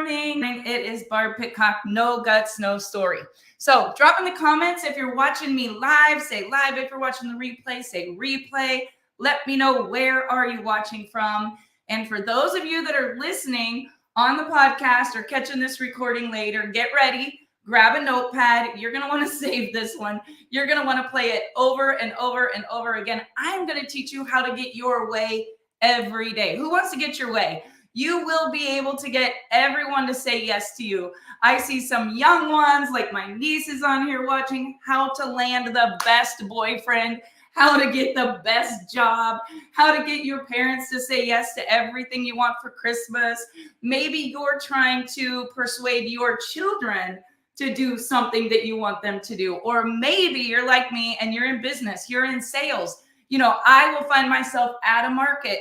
morning. It is Barb Pitcock, No Guts, No Story. So drop in the comments if you're watching me live, say live. If you're watching the replay, say replay. Let me know where are you watching from. And for those of you that are listening on the podcast or catching this recording later, get ready. Grab a notepad. You're going to want to save this one. You're going to want to play it over and over and over again. I'm going to teach you how to get your way every day. Who wants to get your way? You will be able to get everyone to say yes to you. I see some young ones, like my niece is on here watching, how to land the best boyfriend, how to get the best job, how to get your parents to say yes to everything you want for Christmas. Maybe you're trying to persuade your children to do something that you want them to do. Or maybe you're like me and you're in business, you're in sales. You know, I will find myself at a market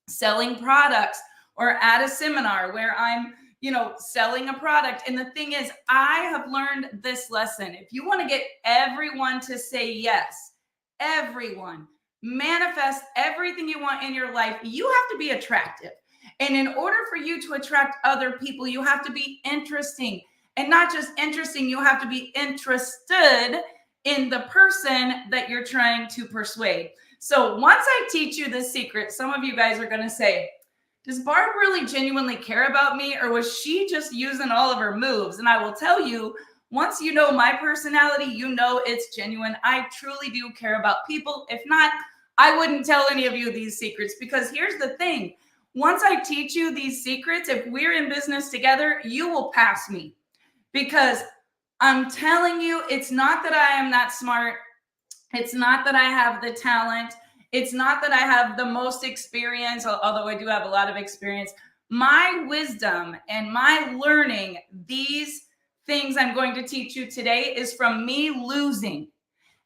selling products or at a seminar where I'm, selling a product. And the thing is, I have learned this lesson. If you want to get everyone to say yes, everyone, manifest everything you want in your life, you have to be attractive. And in order for you to attract other people, you have to be interesting. And not just interesting, you have to be interested in the person that you're trying to persuade. So once I teach you this secret, some of you guys are going to say, does Barb really genuinely care about me, or was she just using all of her moves? And I will tell you, once you know my personality, you know it's genuine. I truly do care about people. If not, I wouldn't tell any of you these secrets, because here's the thing. Once I teach you these secrets, if we're in business together, you will pass me, because I'm telling you, it's not that I am that smart. It's not that I have the talent. It's not that I have the most experience, although I do have a lot of experience. My wisdom and my learning, these things I'm going to teach you today, is from me losing.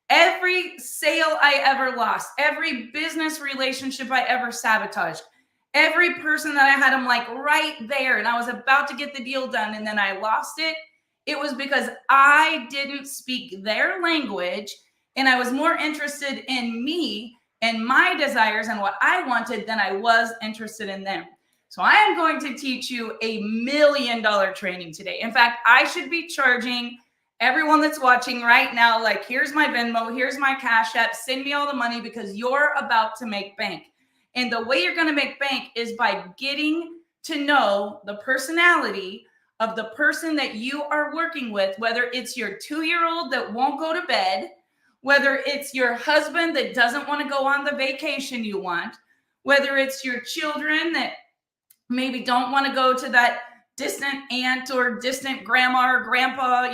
Every sale I ever lost, every business relationship I ever sabotaged, every person that I had, I'm like right there and I was about to get the deal done and then I lost it. It was because I didn't speak their language and I was more interested in me and my desires and what I wanted than I was interested in them. So I am going to teach you $1 million training today. In fact, I should be charging everyone that's watching right now, like, here's my Venmo, here's my Cash App, send me all the money, because you're about to make bank. And the way you're going to make bank is by getting to know the personality of the person that you are working with, whether it's your 2-year-old that won't go to bed, whether it's your husband that doesn't want to go on the vacation you want, whether it's your children that maybe don't want to go to that distant aunt or distant grandma or grandpa,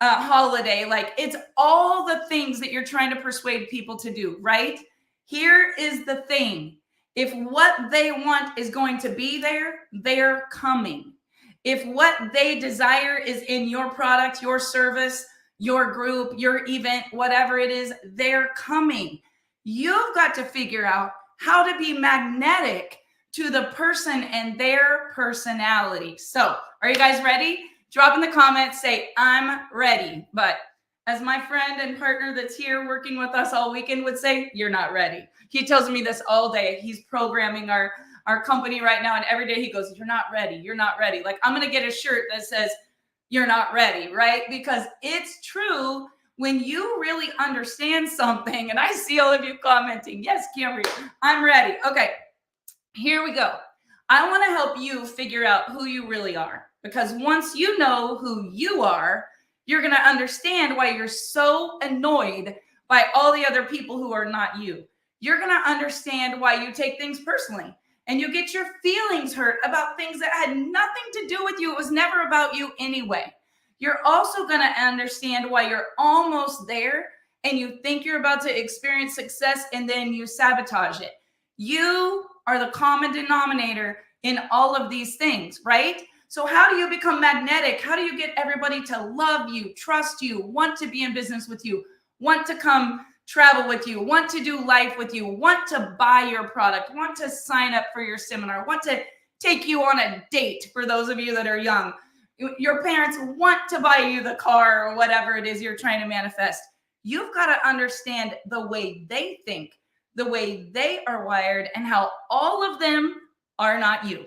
holiday. Like, it's all the things that you're trying to persuade people to do, right? Here is the thing. If what they want is going to be there, they're coming. If what they desire is in your product, your service, your group, your event, whatever it is, they're coming. You've got to figure out how to be magnetic to the person and their personality. So, are you guys ready? Drop in the comments, say, I'm ready. But as my friend and partner that's here working with us all weekend would say, you're not ready. He tells me this all day. He's programming our company right now, and every day he goes, you're not ready. You're not ready. Like, I'm going to get a shirt that says, you're not ready, right? Because it's true when you really understand something. And I see all of you commenting, yes, Camry, I'm ready. Okay, here we go. I want to help you figure out who you really are, because once you know who you are, you're going to understand why you're so annoyed by all the other people who are not you. You're going to understand why you take things personally. And you get your feelings hurt about things that had nothing to do with you. It was never about you anyway. You're also going to understand why you're almost there and you think you're about to experience success and then you sabotage it. You are the common denominator in all of these things, right? So how do you become magnetic? How do you get everybody to love you, trust you, want to be in business with you, want to come travel with you, want to do life with you, want to buy your product, want to sign up for your seminar, want to take you on a date for those of you that are young. Your parents want to buy you the car or whatever it is you're trying to manifest. You've got to understand the way they think, the way they are wired, and how all of them are not you.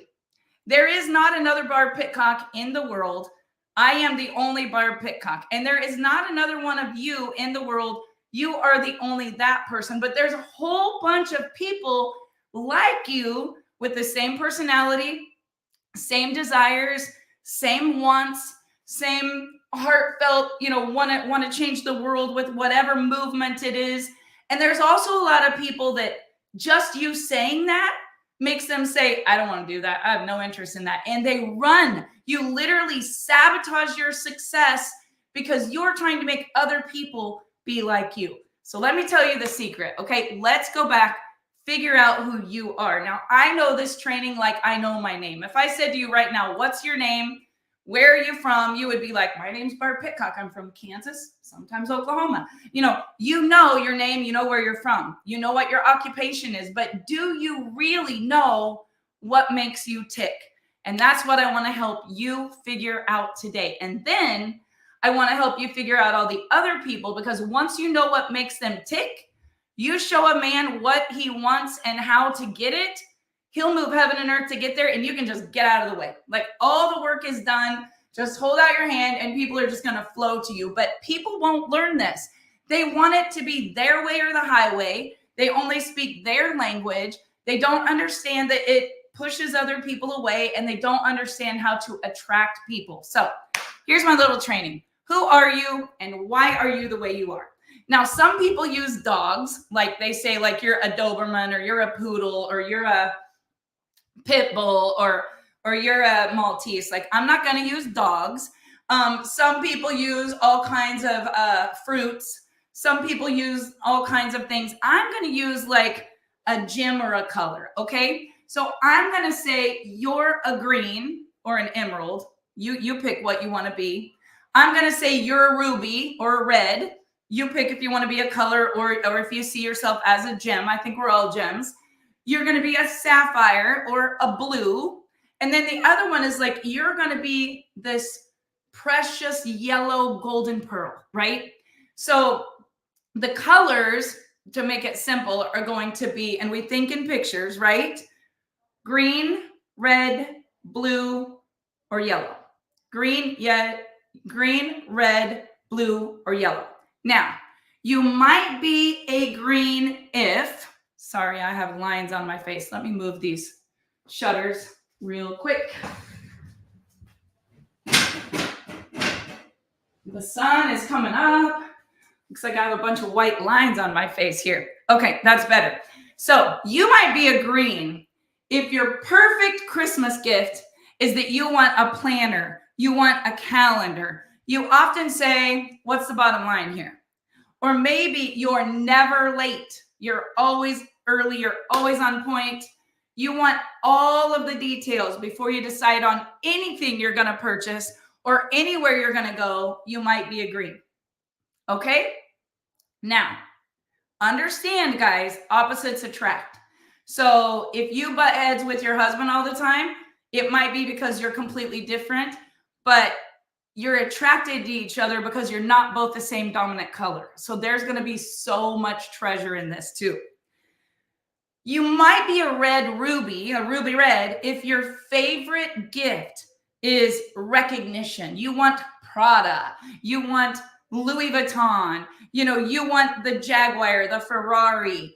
There is not another Barb Pitcock in the world. I am the only Barb Pitcock. And there is not another one of you in the world. You are the only that person. But there's a whole bunch of people like you with the same personality, same desires, same wants, same heartfelt, want to change the world with whatever movement it is. And there's also a lot of people that just you saying that makes them say, I don't want to do that. I have no interest in that. And they run. You literally sabotage your success because you're trying to make other people be like you. So let me tell you the secret. Okay, let's go back, figure out who you are. Now, I know this training like I know my name. If I said to you right now, what's your name? Where are you from? You would be like, my name's Barb Pitcock. I'm from Kansas, sometimes Oklahoma. You know your name, you know where you're from, you know what your occupation is, but do you really know what makes you tick? And that's what I want to help you figure out today. And then I want to help you figure out all the other people, because once you know what makes them tick, you show a man what he wants and how to get it, he'll move heaven and earth to get there, and you can just get out of the way. Like, all the work is done. Just hold out your hand and people are just going to flow to you. But people won't learn this. They want it to be their way or the highway. They only speak their language. They don't understand that it pushes other people away, and they don't understand how to attract people. So here's my little training. Who are you and why are you the way you are? Now, some people use dogs. Like, they say, like, you're a Doberman, or you're a poodle, or you're a pit bull, or you're a Maltese. Like, I'm not going to use dogs. Some people use all kinds of fruits. Some people use all kinds of things. I'm going to use like a gem or a color. Okay. So I'm going to say you're a green or an emerald. You pick what you want to be. I'm going to say you're a ruby or a red. You pick if you want to be a color or if you see yourself as a gem. I think we're all gems. You're going to be a sapphire or a blue. And then the other one is like, you're going to be this precious yellow golden pearl, right? So the colors, to make it simple, are going to be, and we think in pictures, right? Green, red, blue, or yellow. Green, red, blue, or yellow. Now, you might be a green if, sorry, I have lines on my face. Let me move these shutters real quick. The sun is coming up. Looks like I have a bunch of white lines on my face here. Okay, that's better. So you might be a green if your perfect Christmas gift is that you want a planner, you want a calendar. You often say, what's the bottom line here? Or maybe you're never late. You're always early. You're always on point. You want all of the details before you decide on anything you're going to purchase or anywhere you're going to go. You might be a green. Okay? Now, understand, guys, opposites attract. So if you butt heads with your husband all the time, it might be because you're completely different, but you're attracted to each other because you're not both the same dominant color. So there's going to be so much treasure in this too. You might be a red ruby, a ruby red, if your favorite gift is recognition. You want Prada, you want Louis Vuitton, you want the Jaguar, the Ferrari.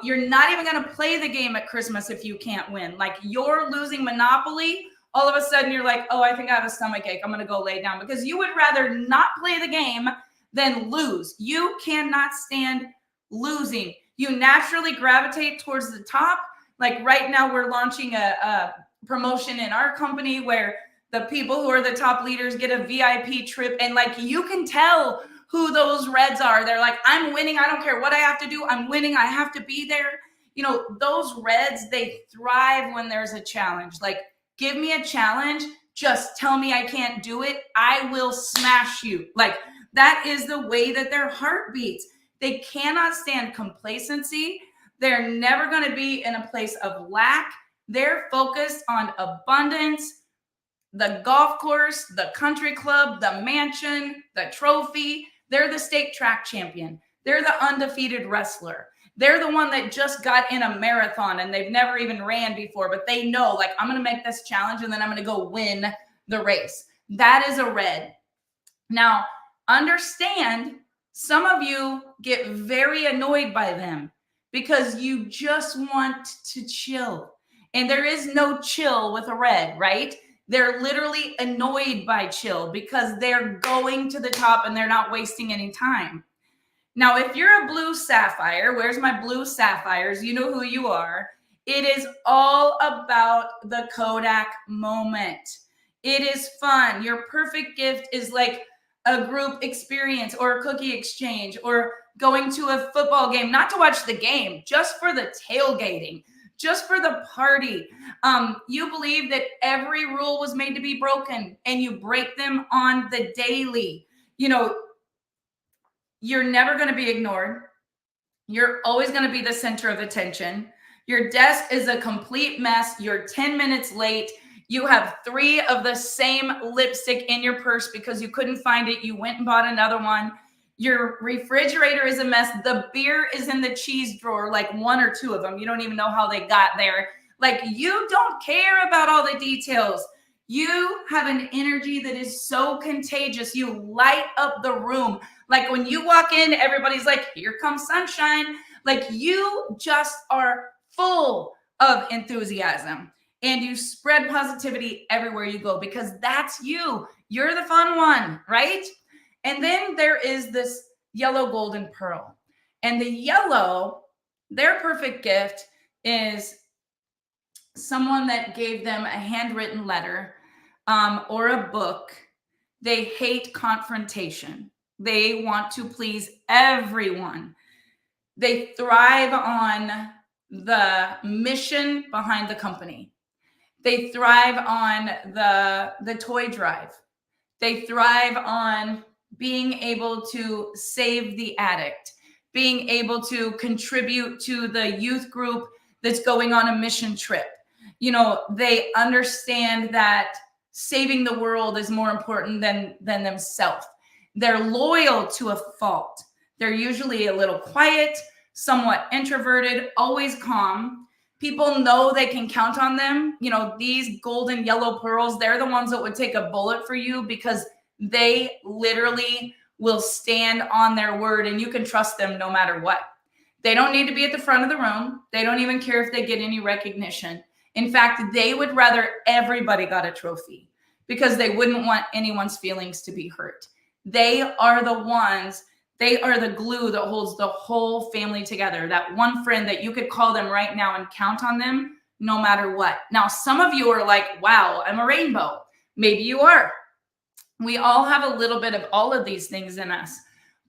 You're not even going to play the game at Christmas if you can't win. Like, you're losing Monopoly. All of a sudden you're like, oh, I think I have a stomach ache. I'm going to go lay down, because you would rather not play the game than lose. You cannot stand losing. You naturally gravitate towards the top. Like, right now we're launching a promotion in our company where the people who are the top leaders get a VIP trip. And like, you can tell who those reds are. They're like, I'm winning. I don't care what I have to do. I'm winning. I have to be there. Those reds, they thrive when there's a challenge. Like, give me a challenge. Just tell me I can't do it. I will smash you. Like, that is the way that their heart beats. They cannot stand complacency. They're never going to be in a place of lack. They're focused on abundance, the golf course, the country club, the mansion, the trophy. They're the state track champion. They're the undefeated wrestler. They're the one that just got in a marathon and they've never even ran before, but they know, like, I'm going to make this challenge and then I'm going to go win the race. That is a red. Now, understand, some of you get very annoyed by them because you just want to chill. And there is no chill with a red, right? They're literally annoyed by chill because they're going to the top and they're not wasting any time. Now, if you're a blue sapphire, where's my blue sapphires? You know who you are. It is all about the Kodak moment. It is fun. Your perfect gift is like a group experience or a cookie exchange or going to a football game, not to watch the game, just for the tailgating, just for the party. You believe that every rule was made to be broken and you break them on the daily. You know, you're never going to be ignored. You're always going to be the center of attention. Your desk is a complete mess. You're 10 minutes late. You have 3 of the same lipstick in your purse because you couldn't find it. You went and bought another one. Your refrigerator is a mess. The beer is in the cheese drawer, like 1 or 2 of them. You don't even know how they got there. Like, you don't care about all the details. You have an energy that is so contagious. You light up the room. Like, when you walk in, everybody's like, here comes sunshine. Like, you just are full of enthusiasm and you spread positivity everywhere you go because that's you. You're the fun one, right? And then there is this yellow golden pearl. And the yellow, their perfect gift is someone that gave them a handwritten letter or a book. They hate confrontation. They want to please everyone. They thrive on the mission behind the company. They thrive on the toy drive. They thrive on being able to save the addict, being able to contribute to the youth group that's going on a mission trip. You know, they understand that saving the world is more important than themselves. They're loyal to a fault. They're usually a little quiet, somewhat introverted, always calm. People know they can count on them. You know, these golden yellow pearls, they're the ones that would take a bullet for you because they literally will stand on their word and you can trust them no matter what. They don't need to be at the front of the room. They don't even care if they get any recognition. In fact, they would rather everybody got a trophy because they wouldn't want anyone's feelings to be hurt. They are the ones, they are the glue that holds the whole family together. That one friend that you could call them right now and count on them no matter what. Now, some of you are like, wow, I'm a rainbow. Maybe you are. We all have a little bit of all of these things in us,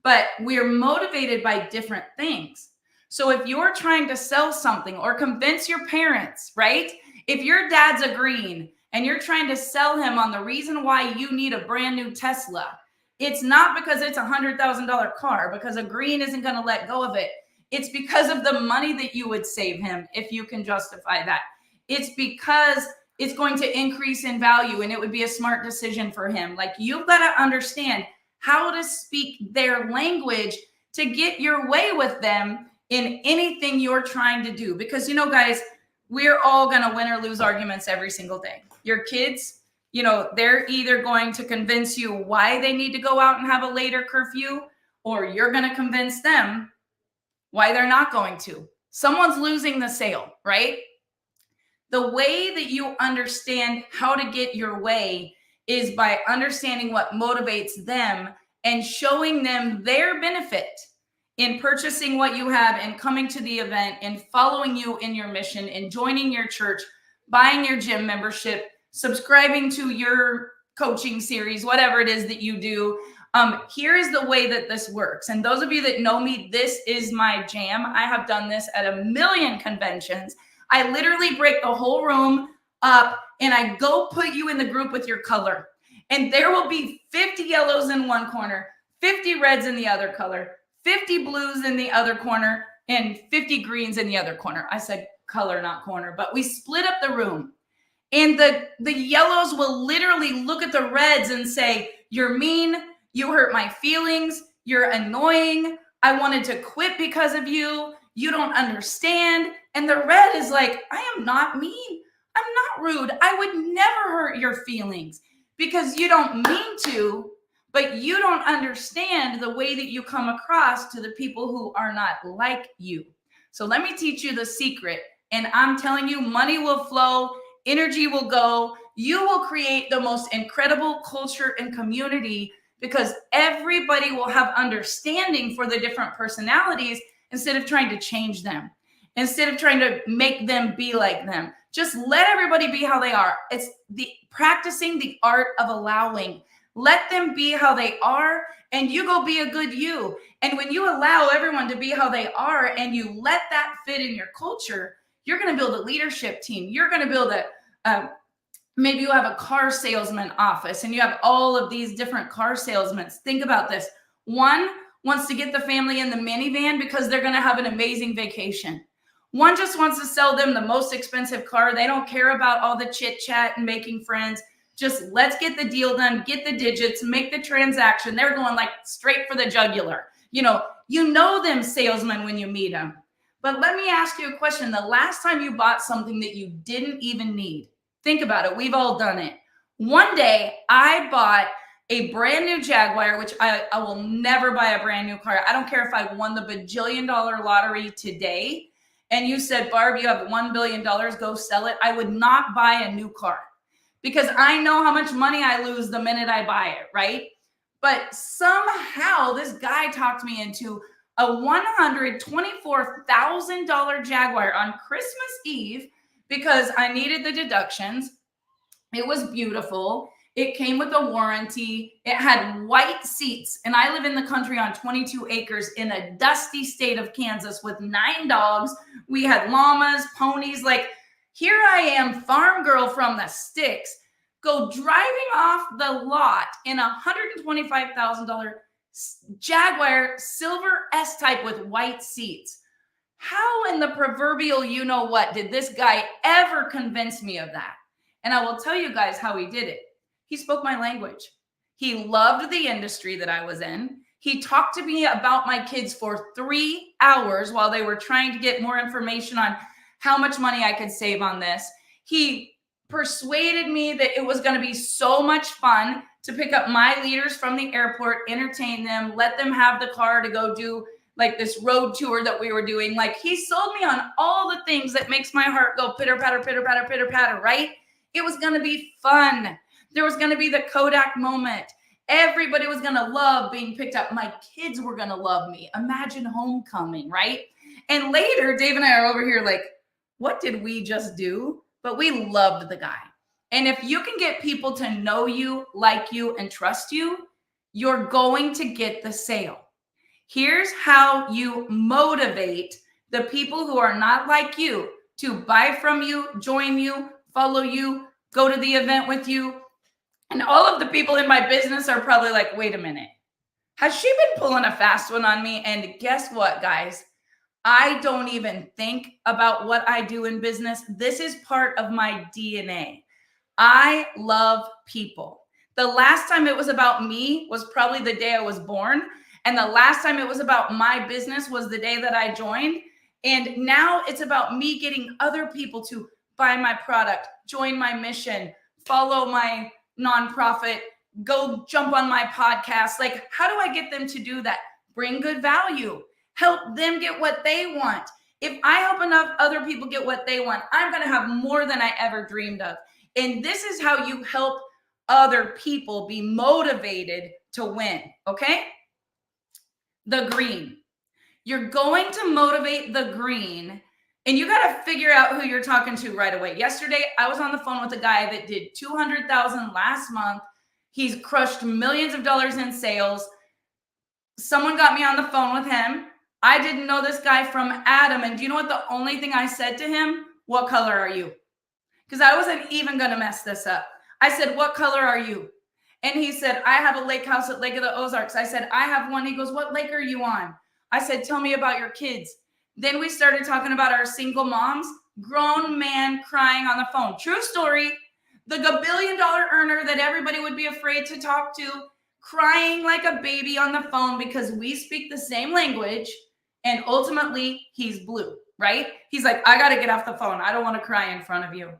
but we're motivated by different things. So if you're trying to sell something or convince your parents, right? If your dad's a green and you're trying to sell him on the reason why you need a brand new Tesla, it's not because it's a $100,000 car, because a green isn't going to let go of it. It's because of the money that you would save him if you can justify that. It's because it's going to increase in value and it would be a smart decision for him. Like, you've got to understand how to speak their language to get your way with them in anything you're trying to do. Because, you know, guys, we're all going to win or lose arguments every single day. Your kids, you know, they're either going to convince you why they need to go out and have a later curfew, or you're going to convince them why they're not going to. Someone's losing the sale, right? The way that you understand how to get your way is by understanding what motivates them and showing them their benefit in purchasing what you have and coming to the event and following you in your mission and joining your church, buying your gym membership, subscribing to your coaching series, whatever it is that you do. Here is the way that this works. And those of you that know me, this is my jam. I have done this at a million conventions. I literally break the whole room up and I go put you in the group with your color. And there will be 50 yellows in one corner, 50 reds in the other color, 50 blues in the other corner, and 50 greens in the other corner. I said color, not corner, but we split up the room. And the yellows will literally look at the reds and say, you're mean, you hurt my feelings, you're annoying, I wanted to quit because of you, You don't understand. And the red is like, I am not mean. I'm not rude. I would never hurt your feelings because you don't mean to, but you don't understand the way that you come across to the people who are not like you. So let me teach you the secret. And I'm telling you, money will flow, energy will go. You will create the most incredible culture and community because everybody will have understanding for the different personalities instead of trying to change them, instead of trying to make them be like them. Just let everybody be how they are. It's the practicing the art of allowing. Let them be how they are, and you go be a good you. And when you allow everyone to be how they are and you let that fit in your culture, you're going to build a leadership team. You're going to build maybe you have a car salesman office and you have all of these different car salesmen. Think about this. One wants to get the family in the minivan because they're going to have an amazing vacation. One just wants to sell them the most expensive car. They don't care about all the chit chat and making friends. Just let's get the deal done, get the digits, make the transaction. They're going like straight for the jugular. You know them salesmen when you meet them. But let me ask you a question. The last time you bought something that you didn't even need, think about it. We've all done it. One day I bought a brand new Jaguar, which I will never buy a brand new car. I don't care if I won the bajillion dollar lottery today and you said, Barb, you have $1 billion, go sell it. I would not buy a new car because I know how much money I lose the minute I buy it, right? But somehow this guy talked me into a $124,000 Jaguar on Christmas Eve because I needed the deductions. It was beautiful. It came with a warranty. It had white seats. And I live in the country on 22 acres in a dusty state of Kansas with 9 dogs. We had llamas, ponies. Like, here I am, farm girl from the sticks, go driving off the lot in a $125,000 Jaguar silver S-Type with white seats. How in the proverbial you know what did this guy ever convince me of that? And I will tell you guys how he did it. He spoke my language. He loved the industry that I was in. He talked to me about my kids for 3 hours while they were trying to get more information on how much money I could save on this. He persuaded me that it was going to be so much fun to pick up my leaders from the airport, entertain them, let them have the car to go do like this road tour that we were doing. Like, he sold me on all the things that makes my heart go pitter patter, pitter patter, pitter patter, right? It was going to be fun. There was going to be the Kodak moment. Everybody was going to love being picked up. My kids were going to love me. Imagine homecoming, right? And later, Dave and I are over here like, what did we just do? But we loved the guy. And if you can get people to know you, like you, and trust you, you're going to get the sale. Here's how you motivate the people who are not like you to buy from you, join you, follow you, go to the event with you. And all of the people in my business are probably like, wait a minute, has she been pulling a fast one on me? And guess what, guys? I don't even think about what I do in business. This is part of my DNA. I love people. The last time it was about me was probably the day I was born. And the last time it was about my business was the day that I joined. And now it's about me getting other people to buy my product, join my mission, follow my nonprofit, go jump on my podcast. Like, how do I get them to do that? Bring good value, help them get what they want. If I help enough other people get what they want, I'm going to have more than I ever dreamed of. And this is how you help other people be motivated to win. Okay. The green. You're going to motivate the green, and you got to figure out who you're talking to right away. Yesterday, I was on the phone with a guy that did $200,000 last month. He's crushed millions of dollars in sales. Someone got me on the phone with him. I didn't know this guy from Adam. And do you know what the only thing I said to him? What color are you? Because I wasn't even going to mess this up. I said, what color are you? And he said, I have a lake house at Lake of the Ozarks. I said, I have one. He goes, what lake are you on? I said, tell me about your kids. Then we started talking about our single moms, grown man crying on the phone. True story. The billion-dollar earner that everybody would be afraid to talk to, crying like a baby on the phone because we speak the same language. And ultimately, he's blue, right? He's like, I got to get off the phone. I don't want to cry in front of you.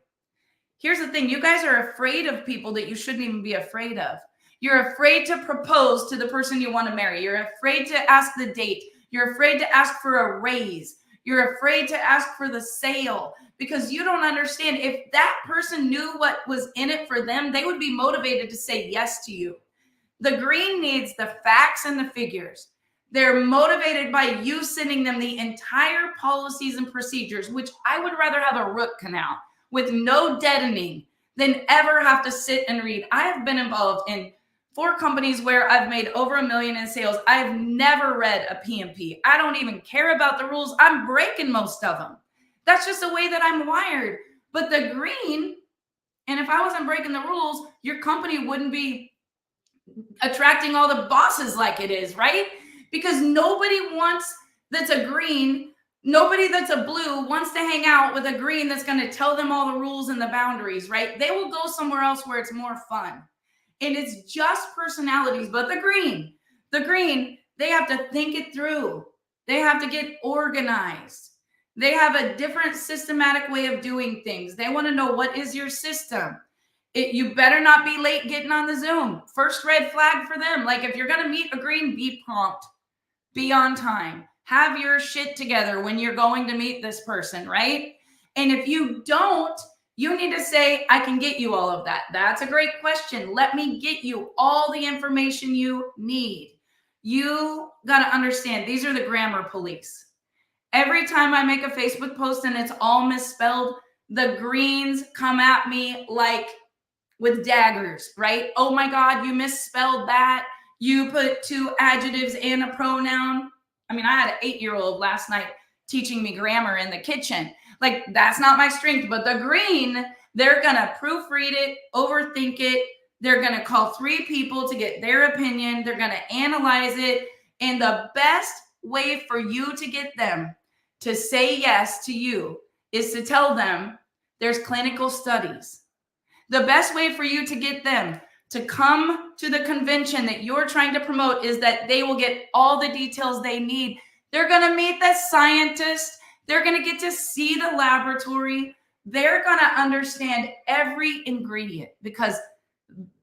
Here's the thing. You guys are afraid of people that you shouldn't even be afraid of. You're afraid to propose to the person you want to marry. You're afraid to ask the date. You're afraid to ask for a raise. You're afraid to ask for the sale because you don't understand. If that person knew what was in it for them, they would be motivated to say yes to you. The green needs the facts and the figures. They're motivated by you sending them the entire policies and procedures, which I would rather have a root canal with no deadening than ever have to sit and read. I have been involved in 4 companies where I've made over $1 million in sales. I've never read a PMP. I don't even care about the rules. I'm breaking most of them. That's just the way that I'm wired. But the green, and if I wasn't breaking the rules, your company wouldn't be attracting all the bosses like it is, right? Because nobody wants that's a green, nobody that's a blue wants to hang out with a green that's going to tell them all the rules and the boundaries, right? They will go somewhere else where it's more fun. And it's just personalities. But the green, they have to think it through. They have to get organized. They have a different systematic way of doing things. They want to know, what is your system? You better not be late getting on the Zoom. First red flag for them. Like, if you're going to meet a green, be prompt. Be on time. Have your shit together when you're going to meet this person, right? And if you don't, you need to say, I can get you all of that. That's a great question. Let me get you all the information you need. You got to understand, these are the grammar police. Every time I make a Facebook post and it's all misspelled, the greens come at me like with daggers, right? Oh my God, you misspelled that. You put 2 adjectives and a pronoun. I mean, I had an 8-year-old last night teaching me grammar in the kitchen. Like, that's not my strength. But the green, they're going to proofread it, overthink it. They're going to call 3 people to get their opinion. They're going to analyze it. And the best way for you to get them to say yes to you is to tell them there's clinical studies. The best way for you to get them to come to the convention that you're trying to promote is that they will get all the details they need. They're going to meet the scientist. They're going to get to see the laboratory. They're going to understand every ingredient, because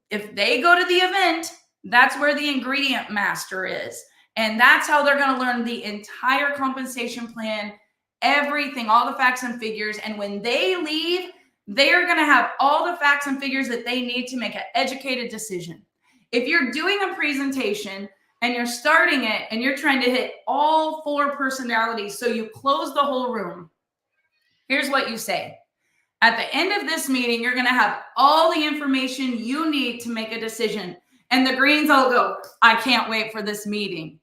if they go to the event, that's where the ingredient master is. And that's how they're going to learn the entire compensation plan, everything, all the facts and figures. And when they leave, they are going to have all the facts and figures that they need to make an educated decision. If you're doing a presentation and you're starting it and you're trying to hit all 4 personalities, so you close the whole room, here's what you say. At the end of this meeting, you're going to have all the information you need to make a decision. And the greens all go, I can't wait for this meeting.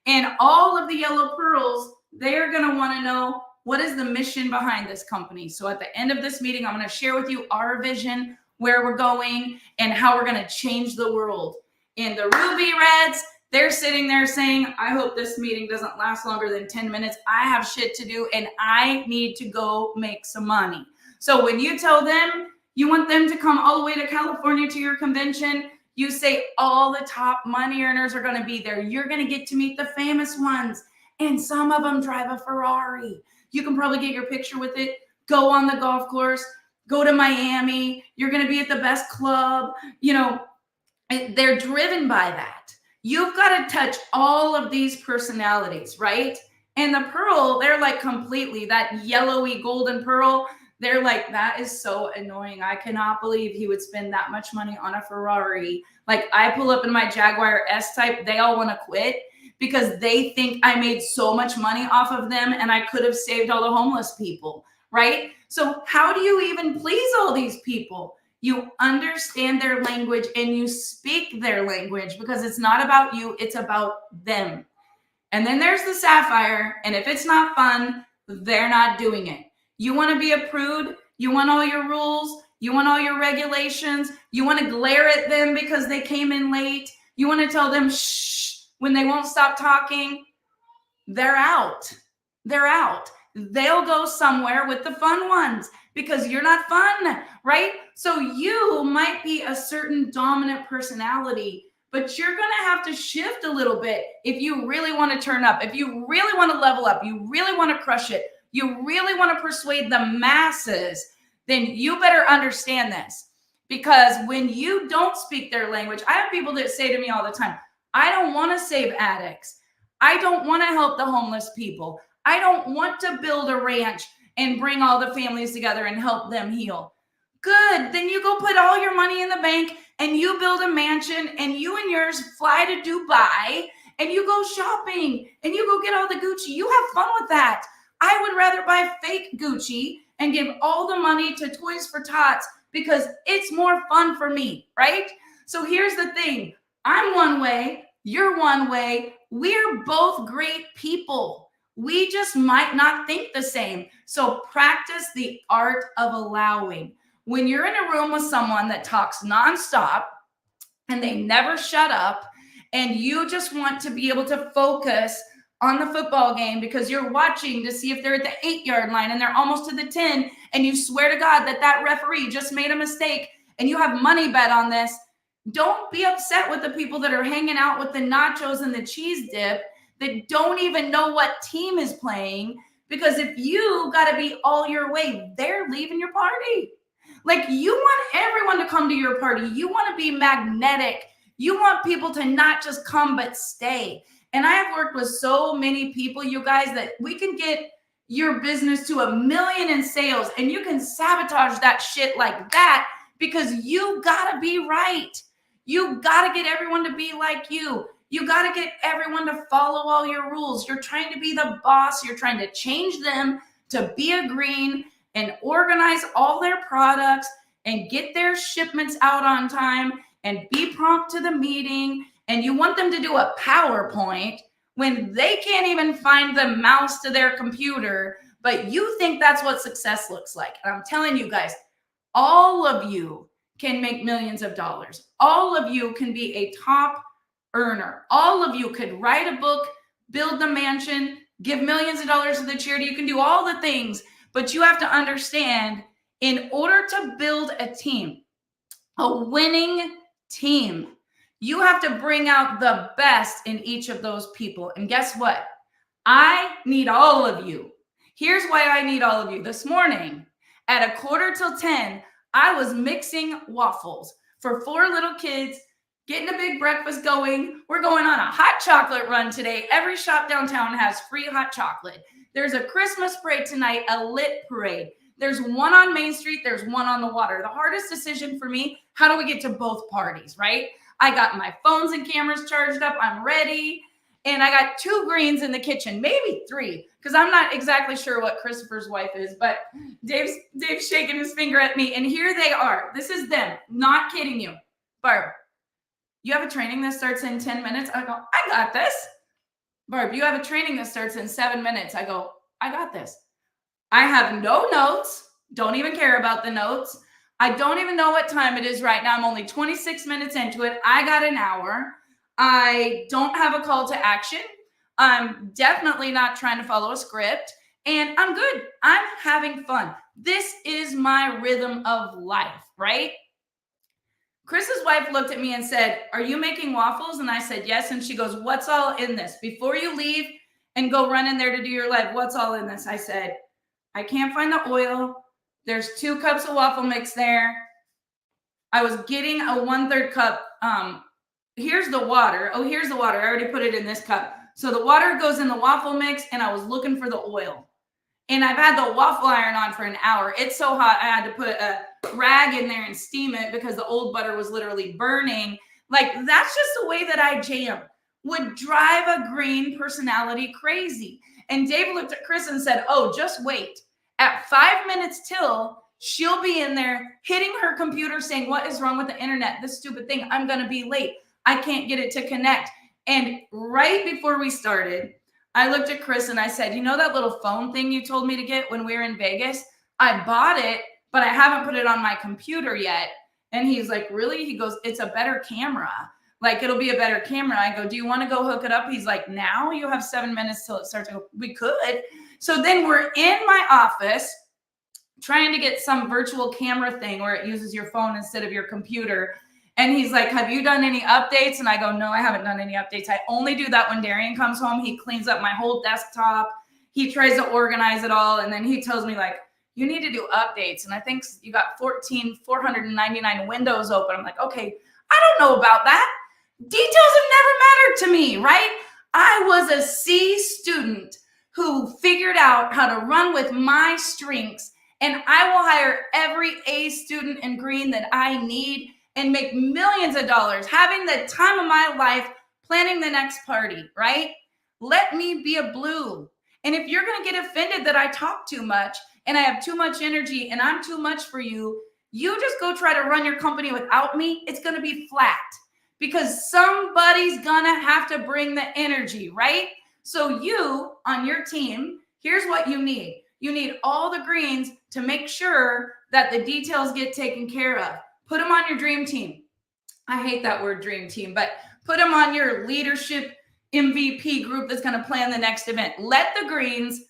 And all of the yellow pearls, they're going to want to know, what is the mission behind this company? So at the end of this meeting, I'm going to share with you our vision, where we're going, and how we're going to change the world. And the ruby reds, they're sitting there saying, I hope this meeting doesn't last longer than 10 minutes. I have shit to do, and I need to go make some money. So when you tell them you want them to come all the way to California to your convention, you say all the top money earners are going to be there. You're going to get to meet the famous ones. And some of them drive a Ferrari. You can probably get your picture with it. Go on the golf course. Go to Miami. You're going to be at the best club. You know, they're driven by that. You've got to touch all of these personalities, right? And the pearl, they're like completely, that yellowy golden pearl, they're like, that is so annoying. I cannot believe he would spend that much money on a Ferrari. Like, I pull up in my Jaguar S-Type, they all want to quit, because they think I made so much money off of them and I could have saved all the homeless people, right? So how do you even please all these people? You understand their language and you speak their language, because it's not about you, it's about them. And then there's the sapphire, and if it's not fun, they're not doing it. You want to be a prude? You want all your rules? You want all your regulations? You want to glare at them because they came in late? You want to tell them shh when they won't stop talking? They're out. They're out. They'll go somewhere with the fun ones, because you're not fun, right? So you might be a certain dominant personality, but you're going to have to shift a little bit if you really want to turn up, if you really want to level up, you really want to crush it, you really want to persuade the masses, then you better understand this. Because when you don't speak their language, I have people that say to me all the time, I don't want to save addicts. I don't want to help the homeless people. I don't want to build a ranch and bring all the families together and help them heal. Good. Then you go put all your money in the bank and you build a mansion and you and yours fly to Dubai and you go shopping and you go get all the Gucci. You have fun with that. I would rather buy fake Gucci and give all the money to Toys for Tots because it's more fun for me, right? So here's the thing. I'm one way, you're one way. We're both great people. We just might not think the same. So practice the art of allowing. When you're in a room with someone that talks nonstop and they never shut up, and you just want to be able to focus on the football game because you're watching to see if they're at the 8-yard line and they're almost to the 10, and you swear to God that that referee just made a mistake and you have money bet on this, don't be upset with the people that are hanging out with the nachos and the cheese dip that don't even know what team is playing, because if you got to be all your way, they're leaving your party. Like, you want everyone to come to your party. You want to be magnetic. You want people to not just come, but stay. And I have worked with so many people, you guys, that we can get your business to 1 million in sales and you can sabotage that shit like that because you got to be right. You got to get everyone to be like you. You got to get everyone to follow all your rules. You're trying to be the boss. You're trying to change them to be a green and organize all their products and get their shipments out on time and be prompt to the meeting. And you want them to do a PowerPoint when they can't even find the mouse to their computer, but you think that's what success looks like. And I'm telling you guys, all of you can make millions of dollars. All of you can be a top earner. All of you could write a book, build the mansion, give millions of dollars to the charity. You can do all the things, but you have to understand, in order to build a team, a winning team, you have to bring out the best in each of those people. And guess what? I need all of you. Here's why I need all of you. This morning at 9:45, I was mixing waffles for 4 little kids, getting a big breakfast going. We're going on a hot chocolate run today. Every shop downtown has free hot chocolate. There's a Christmas parade tonight, a lit parade. There's one on Main Street. There's one on the water. The hardest decision for me, how do we get to both parties, right? I got my phones and cameras charged up. I'm ready. And I got 2 greens in the kitchen, maybe 3, because I'm not exactly sure what Christopher's wife is, but Dave's shaking his finger at me. And here they are. This is them. Not kidding you. Barb, you have a training that starts in 10 minutes? I go, I got this. Barb, you have a training that starts in 7 minutes. I go, I got this. I have no notes. Don't even care about the notes. I don't even know what time it is right now. I'm only 26 minutes into it. I got an hour. I don't have a call to action. I'm definitely not trying to follow a script. And I'm good. I'm having fun. This is my rhythm of life, right? Chris's wife looked at me and said, are you making waffles? And I said, yes. And she goes, what's all in this? Before you leave and go run in there to do your live, what's all in this? I said, I can't find the oil. There's 2 cups of waffle mix there. I was getting a 1/3 cup. Here's the water. Oh, here's the water. I already put it in this cup. So the water goes in the waffle mix, and I was looking for the oil. And I've had the waffle iron on for an hour. It's so hot, I had to put a rag in there and steam it because the old butter was literally burning. Like, that's just the way that I jam. Would drive a green personality crazy. And Dave looked at Chris and said, oh, just wait. At 5 minutes till, she'll be in there hitting her computer saying, what is wrong with the internet? This stupid thing. I'm going to be late. I can't get it to connect. And right before we started, I looked at Chris and I said, you know that little phone thing you told me to get when we were in Vegas? I bought it, but I haven't put it on my computer yet. And he's like, really? He goes, it's a better camera. Like, it'll be a better camera. I go, do you want to go hook it up? He's like, now? You have 7 minutes till it starts to go. We could. So then we're in my office trying to get some virtual camera thing where it uses your phone instead of your computer. And he's like, have you done any updates? And I go, no, I haven't done any updates. I only do that when Darian comes home. He cleans up my whole desktop. He tries to organize it all. And then he tells me like, you need to do updates. And I think you got 499 windows open. I'm like, okay, I don't know about that. Details have never mattered to me, right? I was a C student who figured out how to run with my strengths, and I will hire every A student in green that I need and make millions of dollars, having the time of my life, planning the next party, right? Let me be a blue. And if you're going to get offended that I talk too much and I have too much energy and I'm too much for you, you just go try to run your company without me. It's going to be flat because somebody's going to have to bring the energy, right? So you on your team, here's what you need. You need all the greens to make sure that the details get taken care of. Put them on your dream team. I hate that word dream team, but put them on your leadership MVP group that's going to plan the next event. Let the greens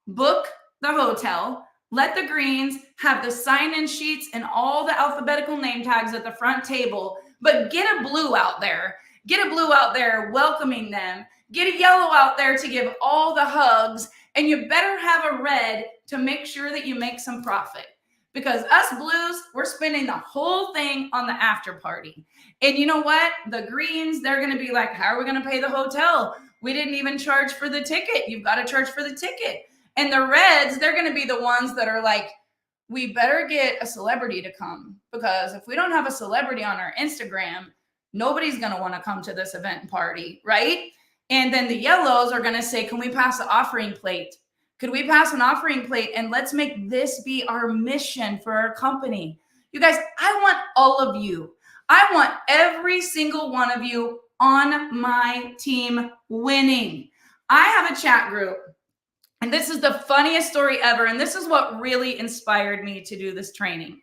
book the hotel. Let the greens have the sign-in sheets and all the alphabetical name tags at the front table, but get a blue out there. Get a blue out there welcoming them. Get a yellow out there to give all the hugs, and you better have a red to make sure that you make some profit. Because us blues, we're spending the whole thing on the after party. And you know what? The greens, they're going to be like, how are we going to pay the hotel? We didn't even charge for the ticket. You've got to charge for the ticket. And the reds, they're going to be the ones that are like, we better get a celebrity to come. Because if we don't have a celebrity on our Instagram, nobody's going to want to come to this event and party, right? And then the yellows are going to say, can we pass the offering plate? Could we pass an offering plate and let's make this be our mission for our company? You guys, I want all of you. I want every single one of you on my team winning. I have a chat group, and this is the funniest story ever. And this is what really inspired me to do this training.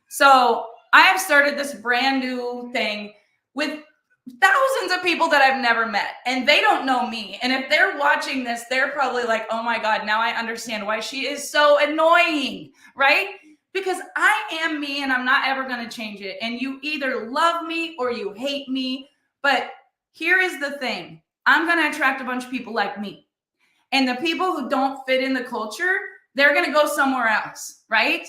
So I have started this brand new thing with thousands of people that I've never met, and they don't know me. And if they're watching this, they're probably like, oh my God, now I understand why she is so annoying, right? Because I am me and I'm not ever going to change it. And you either love me or you hate me. But here is the thing. I'm going to attract a bunch of people like me. And the people who don't fit in the culture, they're going to go somewhere else, right?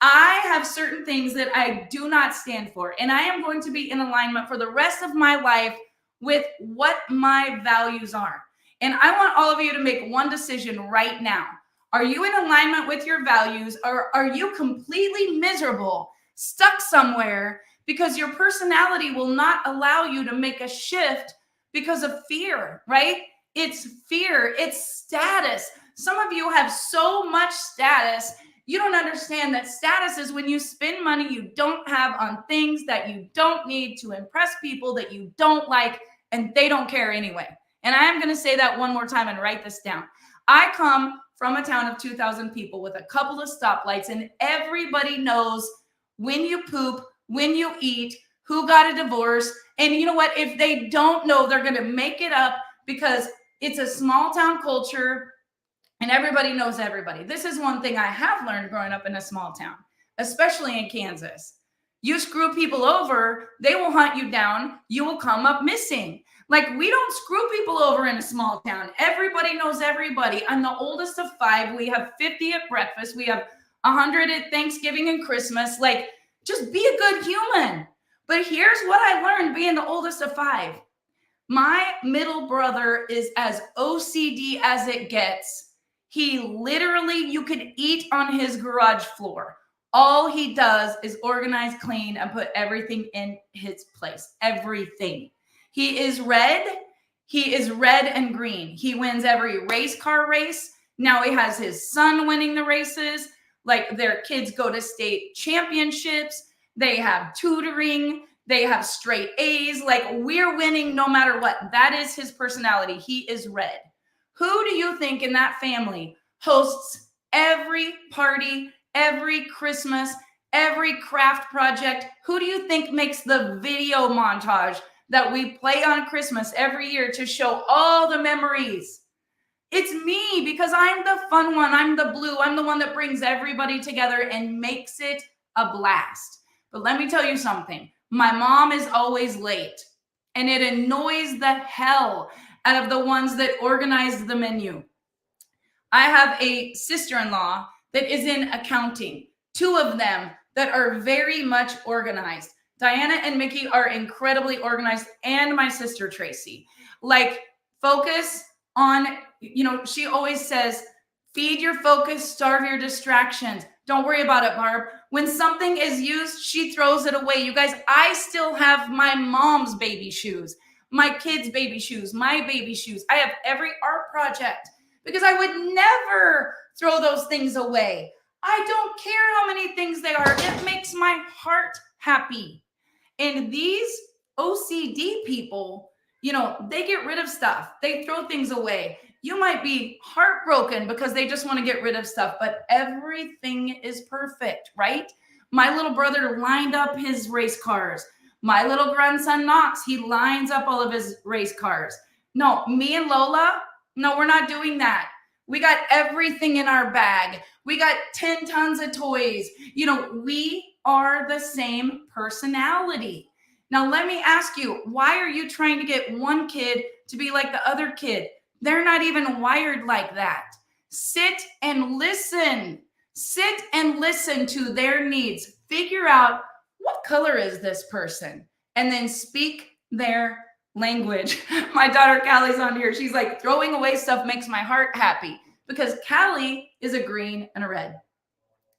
I have certain things that I do not stand for, and I am going to be in alignment for the rest of my life with what my values are. And I want all of you to make one decision right now. Are you in alignment with your values, or are you completely miserable, stuck somewhere because your personality will not allow you to make a shift because of fear, right? It's fear, it's status. Some of you have so much status. You don't understand that status is when you spend money you don't have on things that you don't need to impress people that you don't like, and they don't care anyway. And I am going to say that one more time and write this down. I come from a town of 2,000 people with a couple of stoplights, and everybody knows when you poop, when you eat, who got a divorce. And you know what? If they don't know, they're going to make it up because it's a small town culture. And everybody knows everybody. This is one thing I have learned growing up in a small town, especially in Kansas. You screw people over, they will hunt you down. You will come up missing. Like, we don't screw people over in a small town. Everybody knows everybody. I'm the oldest of 5. We have 50 at breakfast. We have 100 at Thanksgiving and Christmas. Like, just be a good human. But here's what I learned being the oldest of 5. My middle brother is as OCD as it gets. He literally, you could eat on his garage floor. All he does is organize, clean, and put everything in his place. Everything. He is red. He is red and green. He wins every race car race. Now he has his son winning the races. Like, their kids go to state championships. They have tutoring. They have straight A's. Like, we're winning no matter what. That is his personality. He is red. Who do you think in that family hosts every party, every Christmas, every craft project? Who do you think makes the video montage that we play on Christmas every year to show all the memories? It's me, because I'm the fun one. I'm the blue. I'm the one that brings everybody together and makes it a blast. But let me tell you something. My mom is always late, and it annoys the hell out of the ones that organize the menu. I have a sister-in-law that is in accounting, two of them that are very much organized. Diana and Mickey are incredibly organized, and my sister Tracy. Like, focus on, she always says, feed your focus, starve your distractions. Don't worry about it, Barb. When something is used, she throws it away. You guys, I still have my mom's baby shoes, my kids' baby shoes, my baby shoes. I have every art project because I would never throw those things away. I don't care how many things they are. It makes my heart happy. And these OCD people, they get rid of stuff. They throw things away. You might be heartbroken because they just want to get rid of stuff, but everything is perfect, right? My little brother lined up his race cars. My little grandson Knox, he lines up all of his race cars. No, me and Lola, no, we're not doing that. We got everything in our bag. We got 10 tons of toys. We are the same personality. Now, let me ask you, why are you trying to get one kid to be like the other kid? They're not even wired like that. Sit and listen. Sit and listen to their needs. Figure out, what color is this person? And then speak their language. My daughter Callie's on here. She's like, throwing away stuff makes my heart happy, because Callie is a green and a red.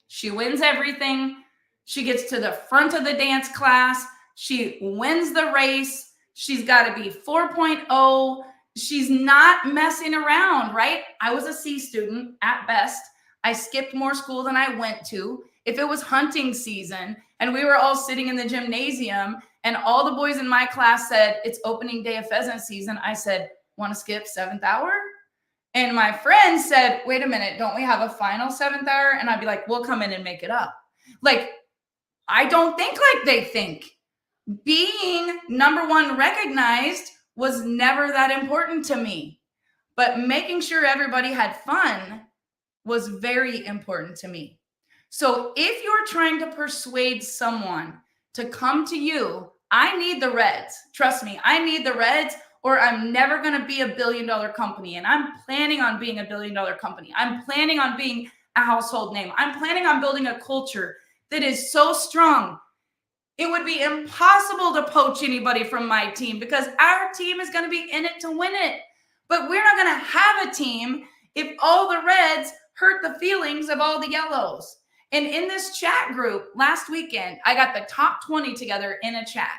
She wins everything. She gets to the front of the dance class. She wins the race. She's got to be 4.0. She's not messing around, right? I was a C student at best. I skipped more school than I went to. If it was hunting season and we were all sitting in the gymnasium and all the boys in my class said, it's opening day of pheasant season, I said, want to skip 7th hour? And my friend said, wait a minute, don't we have a final 7th hour? And I'd be like, we'll come in and make it up. Like, I don't think like they think. Being number one recognized was never that important to me. But making sure everybody had fun was very important to me. So if you're trying to persuade someone to come to you, I need the reds. Trust me, I need the reds, or I'm never going to be $1 billion company. And I'm planning on being $1 billion company. I'm planning on being a household name. I'm planning on building a culture that is so strong. It would be impossible to poach anybody from my team, because our team is going to be in it to win it. But we're not going to have a team if all the reds hurt the feelings of all the yellows. And in this chat group last weekend, I got the top 20 together in a chat.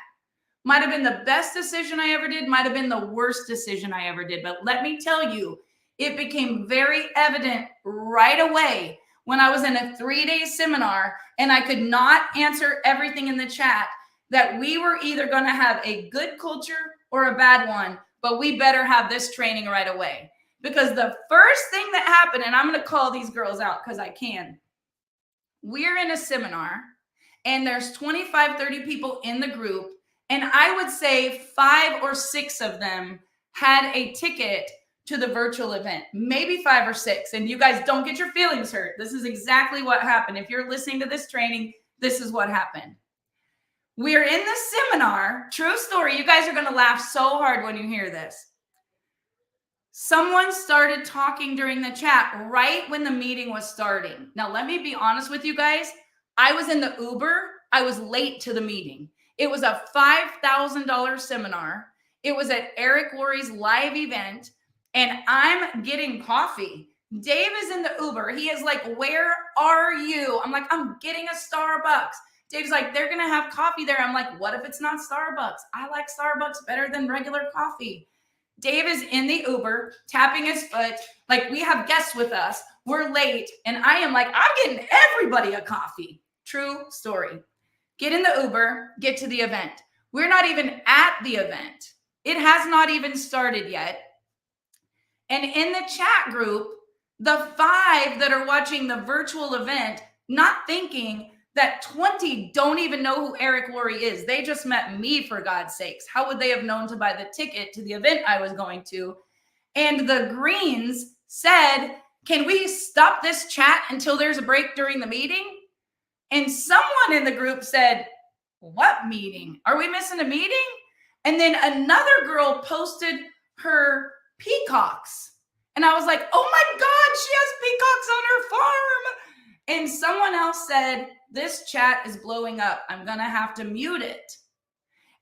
Might have been the best decision I ever did, might have been the worst decision I ever did. But let me tell you, it became very evident right away when I was in a 3-day seminar and I could not answer everything in the chat, that we were either going to have a good culture or a bad one, but we better have this training right away. Because the first thing that happened, and I'm going to call these girls out because I can. We're in a seminar and there's 25, 30 people in the group. And I would say 5 or 6 of them had a ticket to the virtual event, maybe 5 or 6. And you guys don't get your feelings hurt. This is exactly what happened. If you're listening to this training, this is what happened. We're in the seminar, true story. You guys are going to laugh so hard when you hear this. Someone started talking during the chat right when the meeting was starting. Now, let me be honest with you guys. I was in the Uber. I was late to the meeting. It was a $5,000 seminar. It was at Eric Worre's live event, and I'm getting coffee. Dave is in the Uber. He is like, where are you? I'm like, I'm getting a Starbucks. Dave's like, they're going to have coffee there. I'm like, what if it's not Starbucks? I like Starbucks better than regular coffee. Dave is in the Uber, tapping his foot, like, we have guests with us. We're late. And I am like, I'm getting everybody a coffee. True story. Get in the Uber, get to the event. We're not even at the event. It has not even started yet. And in the chat group, the 5 that are watching the virtual event, not thinking that 20 don't even know who Eric Worre is. They just met me, for God's sakes. How would they have known to buy the ticket to the event I was going to? And the greens said, can we stop this chat until there's a break during the meeting? And someone in the group said, what meeting? Are we missing a meeting? And then another girl posted her peacocks. And I was like, oh my God, she has peacocks on her farm. And someone else said, this chat is blowing up. I'm going to have to mute it.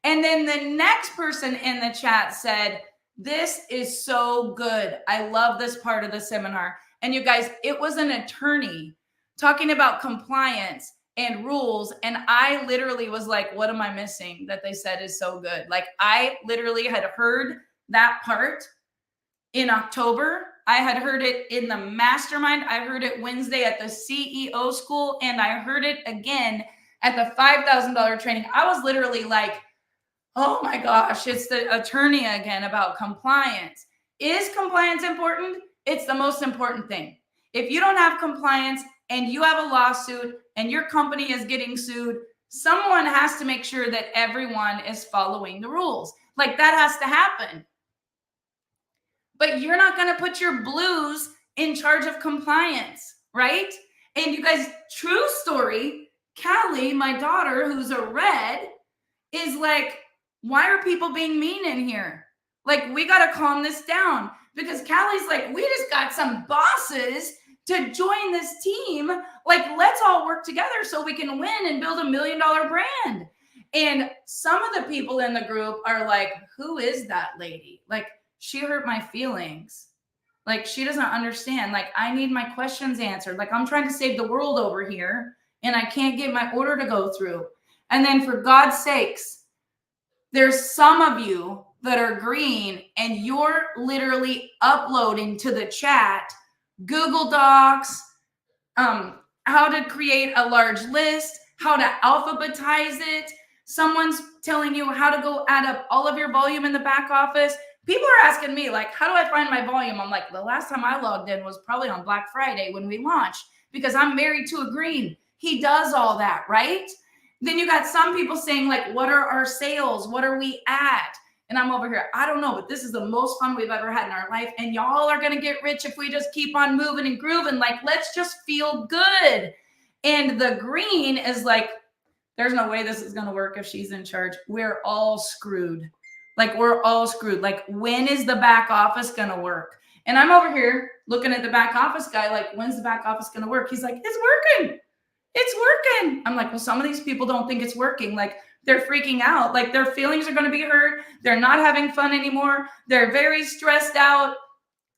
And then the next person in the chat said, this is so good. I love this part of the seminar. And you guys, it was an attorney talking about compliance and rules. And I literally was like, what am I missing that they said is so good? Like, I literally had heard that part in October. I had heard it in the mastermind. I heard it Wednesday at the CEO school. And I heard it again at the $5,000 training. I was literally like, oh my gosh, it's the attorney again about compliance. Is compliance important? It's the most important thing. If you don't have compliance and you have a lawsuit and your company is getting sued, someone has to make sure that everyone is following the rules. Like, that has to happen. But you're not going to put your blues in charge of compliance, right? And you guys, true story, Callie, my daughter, who's a red, is like, why are people being mean in here? Like, we got to calm this down, because Callie's like, we just got some bosses to join this team. Like, let's all work together so we can win and build $1 million brand. And some of the people in the group are like, who is that lady? Like, she hurt my feelings. Like, she doesn't understand. Like, I need my questions answered. Like, I'm trying to save the world over here and I can't get my order to go through. And then, for God's sakes, there's some of you that are green and you're literally uploading to the chat Google Docs, how to create a large list, how to alphabetize it. Someone's telling you how to go add up all of your volume in the back office. People are asking me, like, how do I find my volume? I'm like, the last time I logged in was probably on Black Friday when we launched, because I'm married to a green. He does all that, right? Then you got some people saying, like, what are our sales? What are we at? And I'm over here, I don't know, but this is the most fun we've ever had in our life. And y'all are going to get rich if we just keep on moving and grooving. Like, let's just feel good. And the green is like, there's no way this is going to work if she's in charge. We're all screwed. Like, we're all screwed. Like, when is the back office going to work? And I'm over here looking at the back office guy, like, when's the back office going to work? He's like, it's working. It's working. I'm like, well, some of these people don't think it's working. Like, they're freaking out. Like, their feelings are going to be hurt. They're not having fun anymore. They're very stressed out.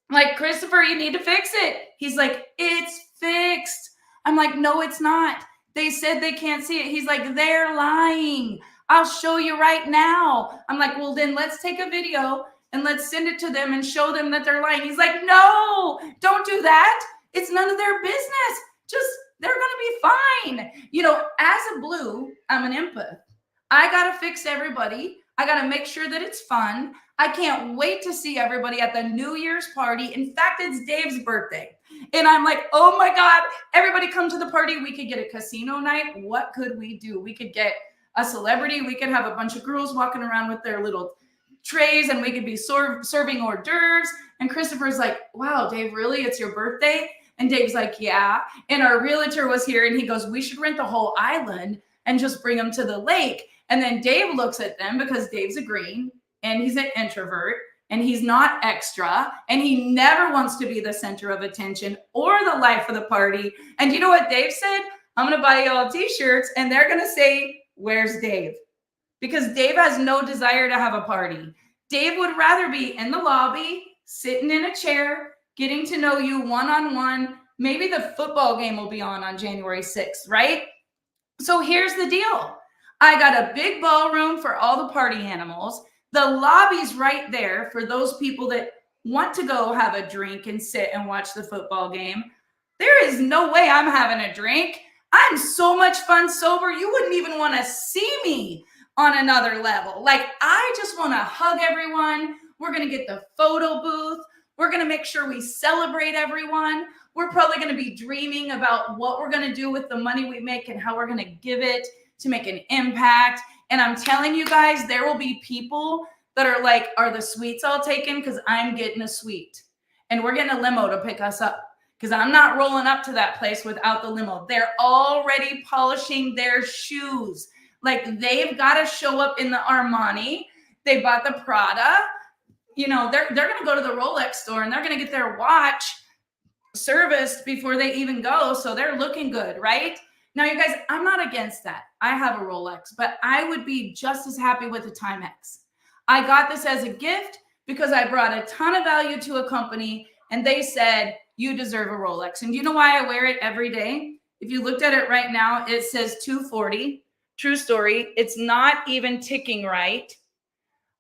Like, Christopher, you need to fix it. He's like, it's fixed. I'm like, no, it's not. They said they can't see it. He's like, they're lying. I'll show you right now. I'm like, well, then let's take a video and let's send it to them and show them that they're lying. He's like, no, don't do that. It's none of their business. Just, they're going to be fine. You know, as a blue, I'm an empath. I got to fix everybody. I got to make sure that it's fun. I can't wait to see everybody at the New Year's party. In fact, it's Dave's birthday. And I'm like, oh my God, everybody come to the party. We could get a casino night. What could we do? We could get a celebrity. We could have a bunch of girls walking around with their little trays and we could be serving hors d'oeuvres. And Christopher's like, wow, Dave, really? It's your birthday? And Dave's like, yeah. And our realtor was here and he goes, we should rent the whole island and just bring them to the lake. And then Dave looks at them because Dave's a green and he's an introvert and he's not extra and he never wants to be the center of attention or the life of the party. And you know what Dave said? I'm going to buy you all t-shirts and they're going to say, where's Dave? Because Dave has no desire to have a party. Dave would rather be in the lobby, sitting in a chair, getting to know you one-on-one. Maybe the football game will be on January 6th, right? So here's the deal. I got a big ballroom for all the party animals. The lobby's right there for those people that want to go have a drink and sit and watch the football game. There is no way I'm having a drink. I'm so much fun sober. You wouldn't even want to see me on another level. Like, I just want to hug everyone. We're going to get the photo booth. We're going to make sure we celebrate everyone. We're probably going to be dreaming about what we're going to do with the money we make and how we're going to give it to make an impact. And I'm telling you guys, there will be people that are like, are the suites all taken? Because I'm getting a suite. And we're getting a limo to pick us up. Because I'm not rolling up to that place without the limo. They're already polishing their shoes. Like they've got to show up in the Armani. They bought the Prada. You know, they're going to go to the Rolex store and they're going to get their watch serviced before they even go. So they're looking good, right? Now, you guys, I'm not against that. I have a Rolex, but I would be just as happy with a Timex. I got this as a gift because I brought a ton of value to a company and they said, you deserve a Rolex. And you know why I wear it every day? If you looked at it right now, it says 2:40. True story. It's not even ticking right.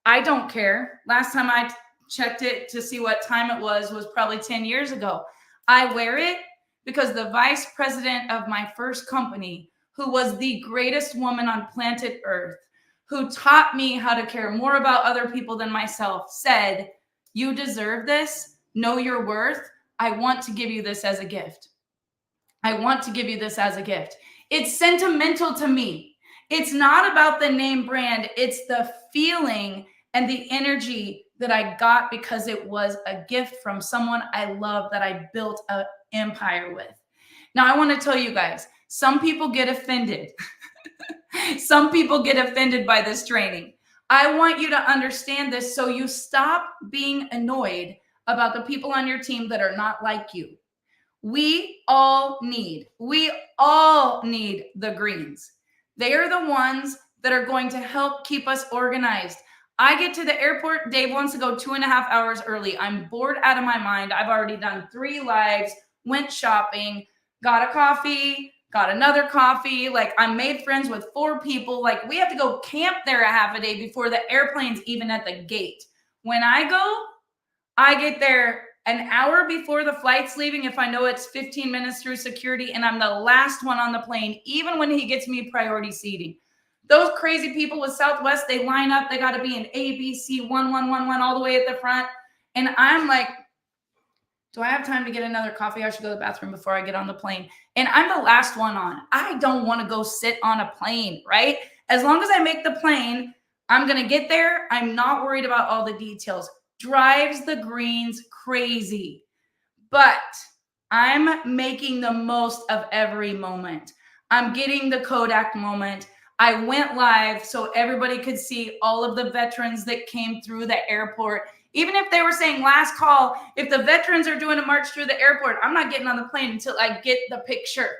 I don't care. Last time I checked it to see what time it was probably 10 years ago. I wear it because the vice president of my first company, who was the greatest woman on planet Earth, who taught me how to care more about other people than myself, said, you deserve this. Know your worth. I want to give you this as a gift. I want to give you this as a gift. It's sentimental to me. It's not about the name brand. It's the feeling and the energy that I got because it was a gift from someone I love that I built an empire with. Now, I want to tell you guys, some people get offended. Some people get offended by this training. I want you to understand this so you stop being annoyed about the people on your team that are not like you. We all need the greens. They are the ones that are going to help keep us organized. I get to the airport, Dave wants to go 2.5 hours early. I'm bored out of my mind. I've already done 3 lives, went shopping, got a coffee, got another coffee. Like I made friends with 4 people. Like we have to go camp there a half a day before the airplane's even at the gate. When I go, I get there an hour before the flight's leaving if I know it's 15 minutes through security, and I'm the last one on the plane, even when he gets me priority seating. Those crazy people with Southwest, they line up. They got to be in A, B, C, 1, 1, 1, 1, all the way at the front. And I'm like, do I have time to get another coffee? I should go to the bathroom before I get on the plane. And I'm the last one on. I don't want to go sit on a plane, right? As long as I make the plane, I'm going to get there. I'm not worried about all the details. Drives the greens crazy. But I'm making the most of every moment. I'm getting the Kodak moment. I went live so everybody could see all of the veterans that came through the airport. Even if they were saying last call, if the veterans are doing a march through the airport, I'm not getting on the plane until I get the picture.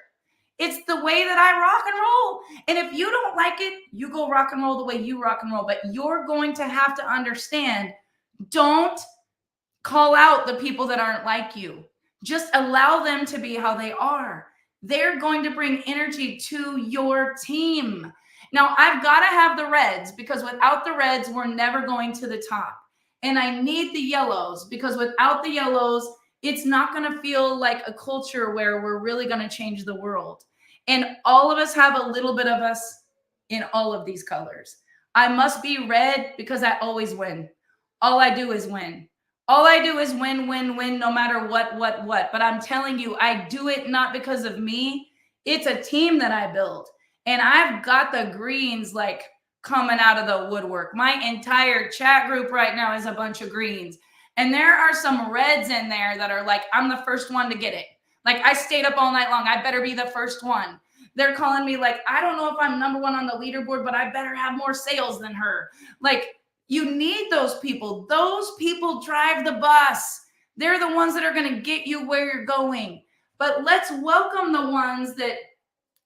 It's the way that I rock and roll. And if you don't like it, you go rock and roll the way you rock and roll. But you're going to have to understand, don't call out the people that aren't like you. Just allow them to be how they are. They're going to bring energy to your team. Now, I've got to have the reds because without the reds, we're never going to the top. And I need the yellows because without the yellows, it's not going to feel like a culture where we're really going to change the world. And all of us have a little bit of us in all of these colors. I must be red because I always win. All I do is win. All I do is win, win, win, no matter what. But I'm telling you, I do it not because of me. It's a team that I build. And I've got the greens like coming out of the woodwork. My entire chat group right now is a bunch of greens. And there are some reds in there that are like, I'm the first one to get it. Like I stayed up all night long. I better be the first one. They're calling me like, I don't know if I'm number 1 on the leaderboard, but I better have more sales than her. Like you need those people. Those people drive the bus. They're the ones that are going to get you where you're going. But let's welcome the ones that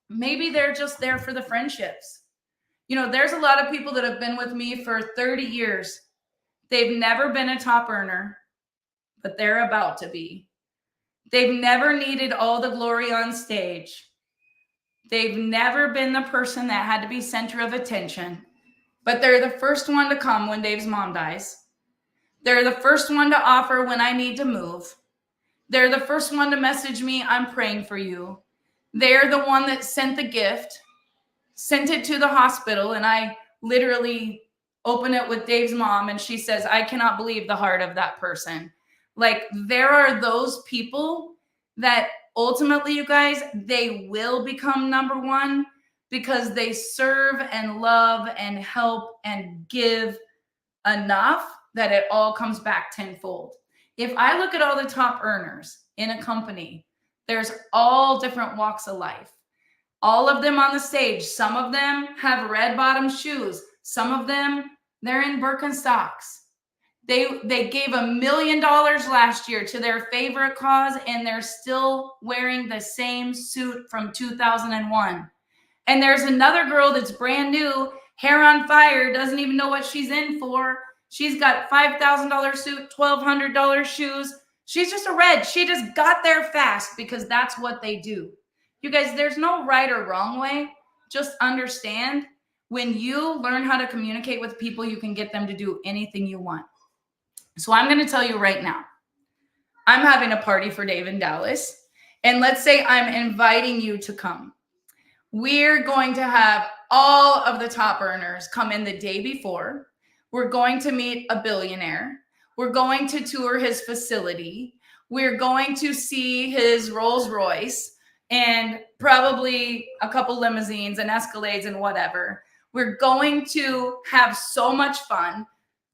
maybe they're just there for the friendships. You know, there's a lot of people that have been with me for 30 years. They've never been a top earner, but they're about to be. They've never needed all the glory on stage. They've never been the person that had to be center of attention, but they're the first one to come when Dave's mom dies. They're the first one to offer when I need to move. They're the first one to message me, I'm praying for you. They're the one that sent the gift, sent it to the hospital, and I literally open it with Dave's mom, and she says, I cannot believe the heart of that person. Like, there are those people that ultimately, you guys, they will become number 1 because they serve and love and help and give enough that it all comes back tenfold. If I look at all the top earners in a company, there's all different walks of life. All of them on the stage. Some of them have red bottom shoes. Some of them, they're in Birkenstocks. They gave $1 million last year to their favorite cause, and they're still wearing the same suit from 2001. And there's another girl that's brand new, hair on fire, doesn't even know what she's in for. She's got $5,000 suit, $1,200 shoes. She's just a red. She just got there fast because that's what they do. You guys, there's no right or wrong way. Just understand, when you learn how to communicate with people, you can get them to do anything you want. So I'm going to tell you right now, I'm having a party for Dave in Dallas. And let's say I'm inviting you to come. We're going to have all of the top earners come in the day before. We're going to meet a billionaire. We're going to tour his facility. We're going to see his Rolls Royce and probably a couple limousines and Escalades and whatever. We're going to have so much fun.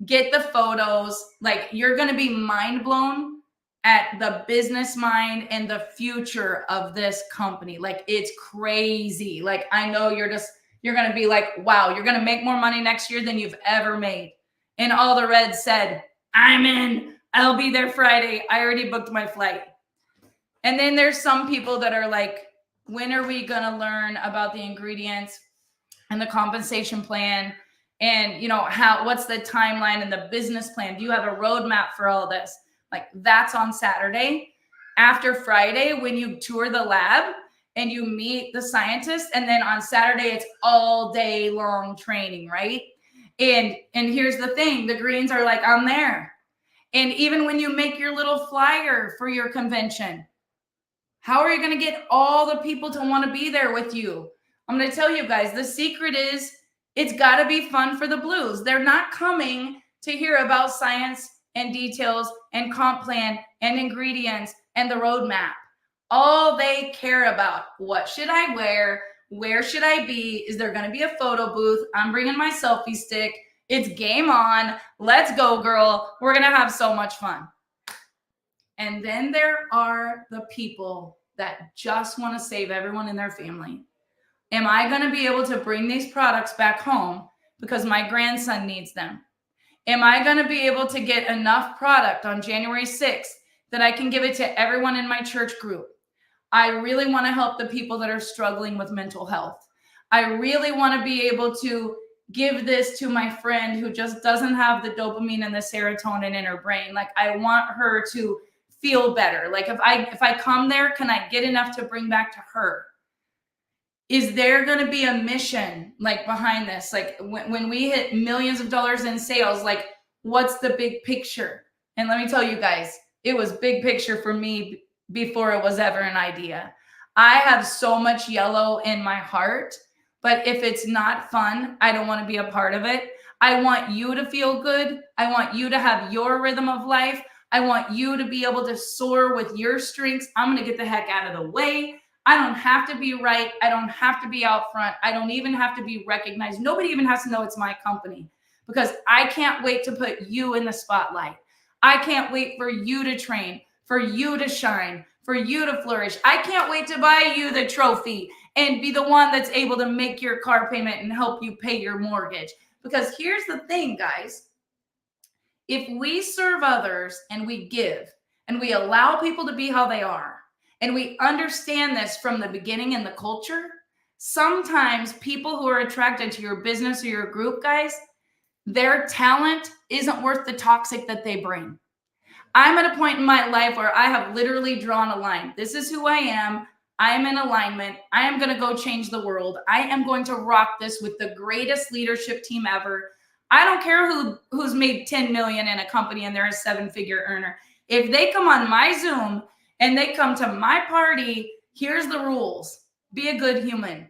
Get the photos. Like, you're going to be mind blown at the business mind and the future of this company. Like, it's crazy. Like, I know you're going to be like, wow, you're going to make more money next year than you've ever made. And all the Reds said, I'm in. I'll be there Friday. I already booked my flight. And then there's some people that are like, when are we going to learn about the ingredients and the compensation plan? And, you know, what's the timeline and the business plan? Do you have a roadmap for all this? Like, that's on Saturday. After Friday, when you tour the lab and you meet the scientists, and then on Saturday, it's all day long training, right? And here's the thing, the greens are like, I'm there. And even when you make your little flyer for your convention, how are you going to get all the people to want to be there with you? I'm going to tell you guys, the secret is it's got to be fun for the Blues. They're not coming to hear about science and details and comp plan and ingredients and the roadmap. All they care about, what should I wear? Where should I be? Is there going to be a photo booth? I'm bringing my selfie stick. It's game on. Let's go, girl. We're going to have so much fun. And then there are the people that just want to save everyone in their family. Am I going to be able to bring these products back home because my grandson needs them? Am I going to be able to get enough product on January 6th that I can give it to everyone in my church group? I really want to help the people that are struggling with mental health. I really want to be able to give this to my friend who just doesn't have the dopamine and the serotonin in her brain. Like, I want her to feel better. Like, if I come there, can I get enough to bring back to her? Is there going to be a mission like behind this? Like, when we hit millions of dollars in sales, like, what's the big picture? And let me tell you guys, it was big picture for me before it was ever an idea. I have so much yellow in my heart, but if it's not fun, I don't want to be a part of it. I want you to feel good. I want you to have your rhythm of life. I want you to be able to soar with your strengths. I'm going to get the heck out of the way. I don't have to be right. I don't have to be out front. I don't even have to be recognized. Nobody even has to know it's my company, because I can't wait to put you in the spotlight. I can't wait for you to train, for you to shine, for you to flourish. I can't wait to buy you the trophy and be the one that's able to make your car payment and help you pay your mortgage. Because here's the thing, guys. If we serve others and we give and we allow people to be how they are, and we understand this from the beginning in the culture, sometimes people who are attracted to your business or your group, guys, their talent isn't worth the toxic that they bring. I'm at a point in my life where I have literally drawn a line. This is who I am. I am in alignment. I am going to go change the world. I am going to rock this with the greatest leadership team ever. I don't care who's made 10 million in a company and they're a 7-figure earner. If they come on my Zoom and they come to my party, here's the rules. Be a good human.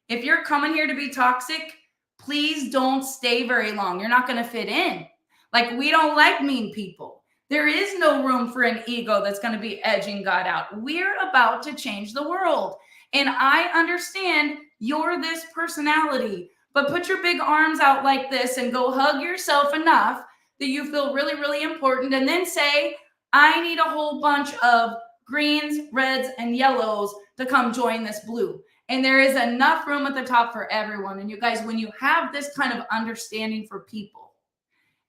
If you're coming here to be toxic, please don't stay very long. You're not going to fit in. Like, we don't like mean people. There is no room for an ego that's going to be edging God out. We're about to change the world. And I understand you're this personality, but put your big arms out like this and go hug yourself enough that you feel really, really important. And then say, I need a whole bunch of greens, reds, and yellows to come join this blue. And there is enough room at the top for everyone. And you guys, when you have this kind of understanding for people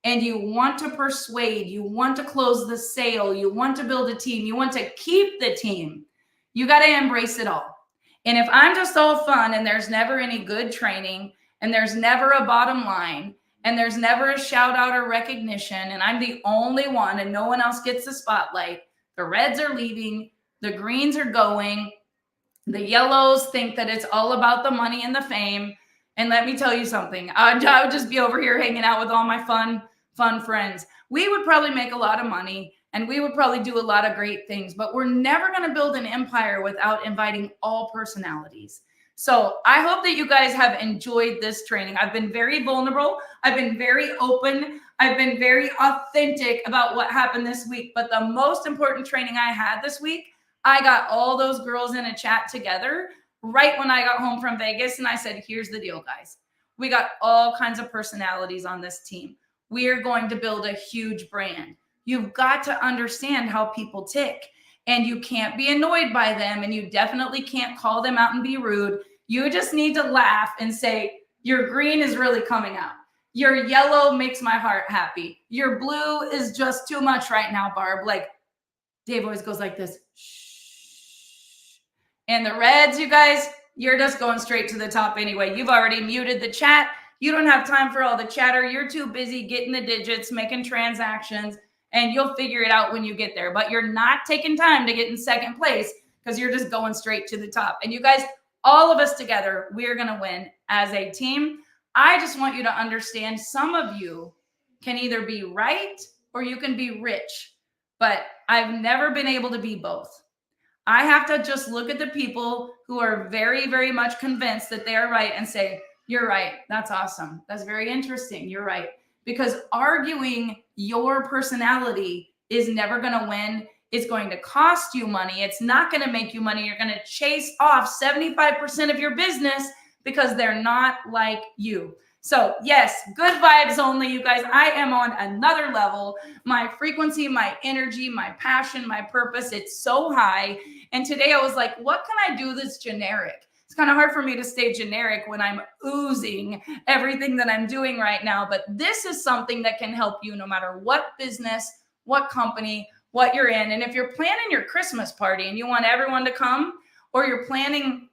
and you want to persuade, you want to close the sale, you want to build a team, you want to keep the team, you got to embrace it all. And if I'm just all fun and there's never any good training and there's never a bottom line and there's never a shout out or recognition and I'm the only one and no one else gets the spotlight, the reds are leaving, the greens are going, the yellows think that it's all about the money and the fame. And let me tell you something, I would just be over here hanging out with all my fun friends. We would probably make a lot of money and we would probably do a lot of great things, but we're never going to build an empire without inviting all personalities. So I hope that you guys have enjoyed this training. I've been very vulnerable. I've been very open. I've been very authentic about what happened this week. But the most important training I had this week, I got all those girls in a chat together right when I got home from Vegas. And I said, here's the deal, guys. We got all kinds of personalities on this team. We are going to build a huge brand. You've got to understand how people tick. And you can't be annoyed by them. And you definitely can't call them out and be rude. You just need to laugh and say, your green is really coming out. Your yellow makes my heart happy. Your blue is just too much right now, Barb. Like Dave always goes like this. Shh. And the reds, you guys, you're just going straight to the top anyway. You've already muted the chat. You don't have time for all the chatter. You're too busy getting the digits, making transactions, and you'll figure it out when you get there. But you're not taking time to get in second place because you're just going straight to the top. And you guys, all of us together, we're going to win as a team. I just want you to understand some of you can either be right or you can be rich. But I've never been able to be both. I have to just look at the people who are very, very much convinced that they are right and say, you're right. That's awesome. That's very interesting. You're right. Because arguing your personality is never going to win. It's going to cost you money. It's not going to make you money. You're going to chase off 75% of your business because they're not like you. So yes, good vibes only, you guys. I am on another level. My frequency, my energy, my passion, my purpose, it's so high. And today I was like, what can I do that's generic? It's kind of hard for me to stay generic when I'm oozing everything that I'm doing right now. But this is something that can help you no matter what business, what company, what you're in. And if you're planning your Christmas party and you want everyone to come, or you're planning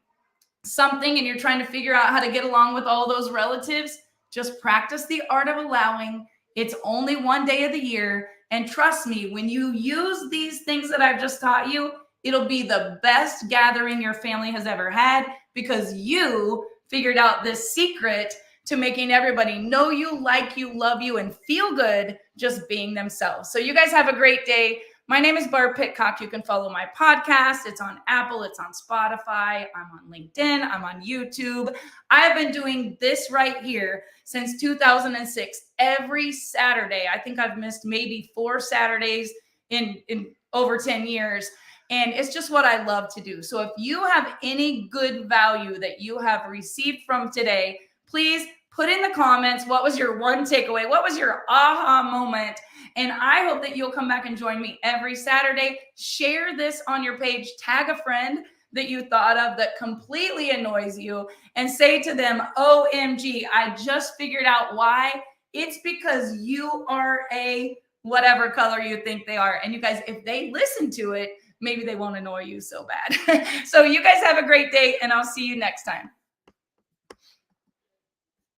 something and you're trying to figure out how to get along with all those relatives, just practice the art of allowing. It's only one day of the year. And trust me, when you use these things that I've just taught you, it'll be the best gathering your family has ever had because you figured out this secret to making everybody know you, like you, love you, and feel good just being themselves. So you guys have a great day. My name is Barb Pitcock. You can follow my podcast. It's on Apple. It's on Spotify. I'm on LinkedIn. I'm on YouTube. I've been doing this right here since 2006. Every Saturday. I think I've missed maybe 4 Saturdays in over 10 years. And it's just what I love to do. So if you have any good value that you have received from today, please put in the comments, what was your one takeaway? What was your aha moment? And I hope that you'll come back and join me every Saturday. Share this on your page. Tag a friend that you thought of that completely annoys you and say to them, OMG, I just figured out why. It's because you are a whatever color you think they are. And you guys, if they listen to it, maybe they won't annoy you so bad. So you guys have a great day and I'll see you next time.